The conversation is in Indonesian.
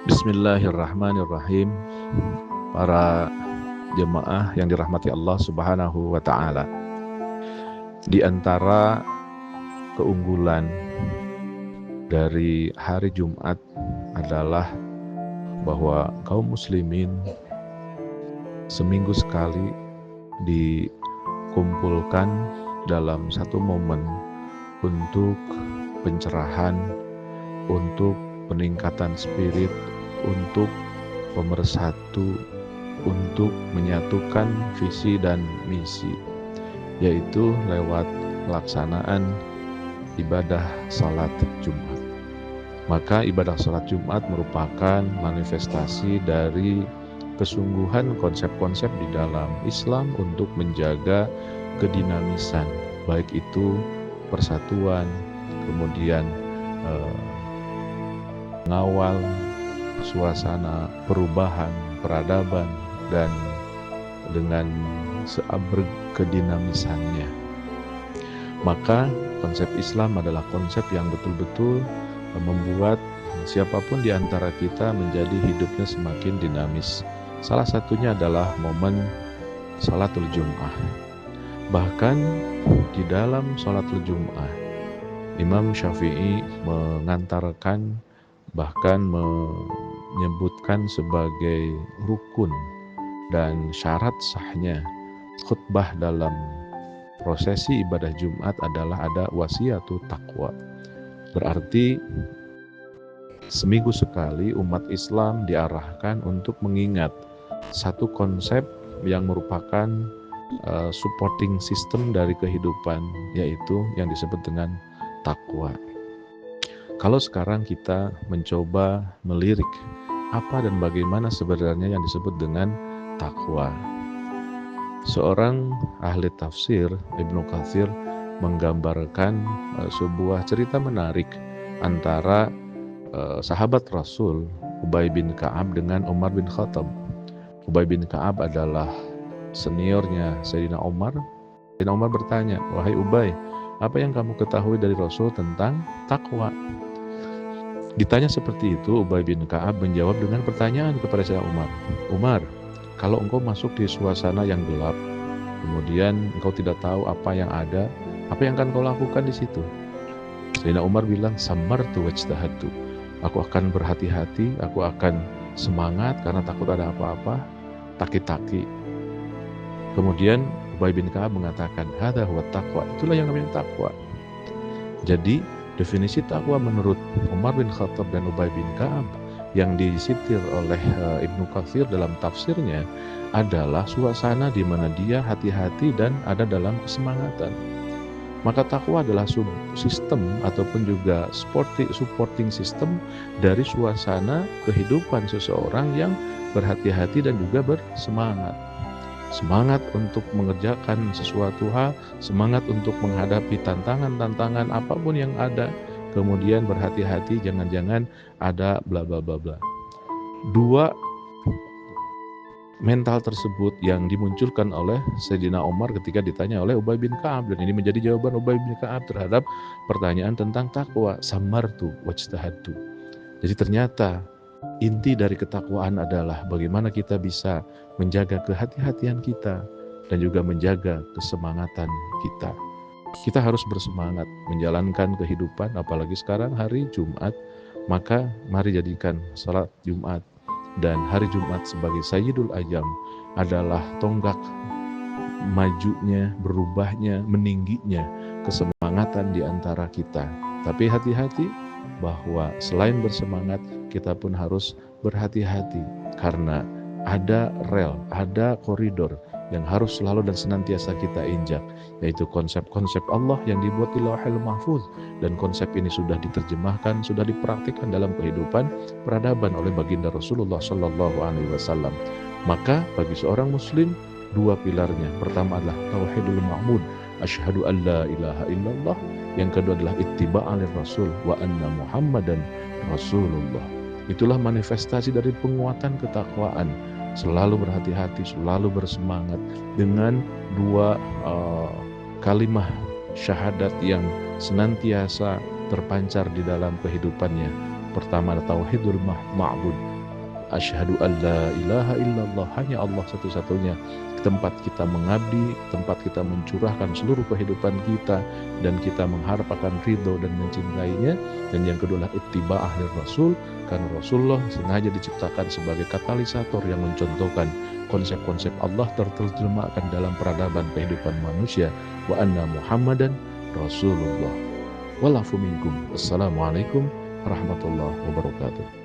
Bismillahirrahmanirrahim. Para jemaah yang dirahmati Allah Subhanahu wa taala. Di antara keunggulan dari hari Jumat adalah bahwa kaum muslimin seminggu sekali dikumpulkan dalam satu momen untuk pencerahan, untuk peningkatan spirit, untuk pemersatu, untuk menyatukan visi dan misi, yaitu lewat pelaksanaan ibadah salat Jumat. Maka ibadah salat Jumat merupakan manifestasi dari kesungguhan konsep-konsep di dalam Islam untuk menjaga kedinamisan, baik itu persatuan, kemudian mengawal suasana perubahan, peradaban, dan dengan berkedinamisannya. Maka konsep Islam adalah konsep yang betul-betul membuat siapapun di antara kita menjadi hidupnya semakin dinamis. Salah satunya adalah momen Salatul Jum'ah. Bahkan di dalam Salatul Jum'ah, Imam Syafi'i mengantarkan, bahkan menyebutkan sebagai rukun dan syarat sahnya khutbah dalam prosesi ibadah Jumat adalah ada wasiatu taqwa. Berarti seminggu sekali umat Islam diarahkan untuk mengingat satu konsep yang merupakan supporting system dari kehidupan, yaitu yang disebut dengan takwa. Kalau sekarang kita mencoba melirik apa dan bagaimana sebenarnya yang disebut dengan takwa. Seorang ahli tafsir, Ibnu Katsir, menggambarkan sebuah cerita menarik antara sahabat Rasul Ubay bin Ka'ab dengan Umar bin Khattab. Ubay bin Ka'ab adalah seniornya Sayyidina Umar. Sayyidina Umar bertanya, "Wahai Ubay, apa yang kamu ketahui dari Rasul tentang takwa?" Ditanya seperti itu, Ubay bin Ka'ab menjawab dengan pertanyaan kepada Sayyidina Umar. "Umar, kalau engkau masuk di suasana yang gelap, kemudian engkau tidak tahu apa yang ada, apa yang akan kau lakukan di situ?" Sayyidina Umar bilang, "Samartu wajtahadtu." Aku akan berhati-hati, aku akan semangat karena takut ada apa-apa, taki-taki. Kemudian Ubay bin Ka'ab mengatakan, "Hadza huwa taqwa." Itulah yang namanya takwa. Jadi definisi takwa menurut Umar bin Khattab dan Ubay bin Ka'ab yang disitir oleh Ibnu Katsir dalam tafsirnya adalah suasana di mana dia hati-hati dan ada dalam kesemangatan. Maka takwa adalah sistem ataupun juga supporting system dari suasana kehidupan seseorang yang berhati-hati dan juga bersemangat. Semangat untuk mengerjakan sesuatu hal, semangat untuk menghadapi tantangan-tantangan apapun yang ada, kemudian berhati-hati jangan-jangan ada bla bla bla bla. Dua mental tersebut yang dimunculkan oleh Sayyidina Umar ketika ditanya oleh Ubay bin Ka'ab, dan ini menjadi jawaban Ubay bin Ka'ab terhadap pertanyaan tentang takwa, samartu wajtahadtu. Jadi ternyata inti dari ketakwaan adalah bagaimana kita bisa menjaga kehati-hatian kita dan juga menjaga kesemangatan kita. Kita harus bersemangat menjalankan kehidupan, apalagi sekarang hari Jumat. Maka mari jadikan salat Jumat dan hari Jumat sebagai Sayyidul Ayyam adalah tonggak majunya, berubahnya, meningginya kesemangatan di antara kita. Tapi hati-hati bahwa selain bersemangat, kita pun harus berhati-hati karena ada rel, ada koridor yang harus selalu dan senantiasa kita injak, yaitu konsep-konsep Allah yang dibuat di Lauhul Mahfuz, dan konsep ini sudah diterjemahkan, sudah dipraktikkan dalam kehidupan peradaban oleh baginda Rasulullah Shallallahu Alaihi Wasallam. Maka bagi seorang Muslim dua pilarnya, pertama adalah Tauhidul Ma'bud, asyhadu an la ilaha illallah, yang kedua adalah ittiba'an Rasul wa anna Muhammadan Rasulullah. Itulah manifestasi dari penguatan ketakwaan. Selalu berhati-hati, selalu bersemangat dengan dua kalimah syahadat yang senantiasa terpancar di dalam kehidupannya. Pertama adalah Tauhidul Ma'bud, Asyhadu an la ilaha illallah, hanya Allah satu-satunya tempat kita mengabdi, tempat kita mencurahkan seluruh kehidupan kita, dan kita mengharap akan ridho dan mencintainya. Dan yang kedua adalah ittiba'ah Rasul, karena Rasulullah sengaja diciptakan sebagai katalisator yang mencontohkan konsep-konsep Allah terjemahkan dalam peradaban kehidupan manusia. Wa anna Muhammadan Rasulullah. Walafu minkum. Assalamualaikum warahmatullahi wabarakatuh.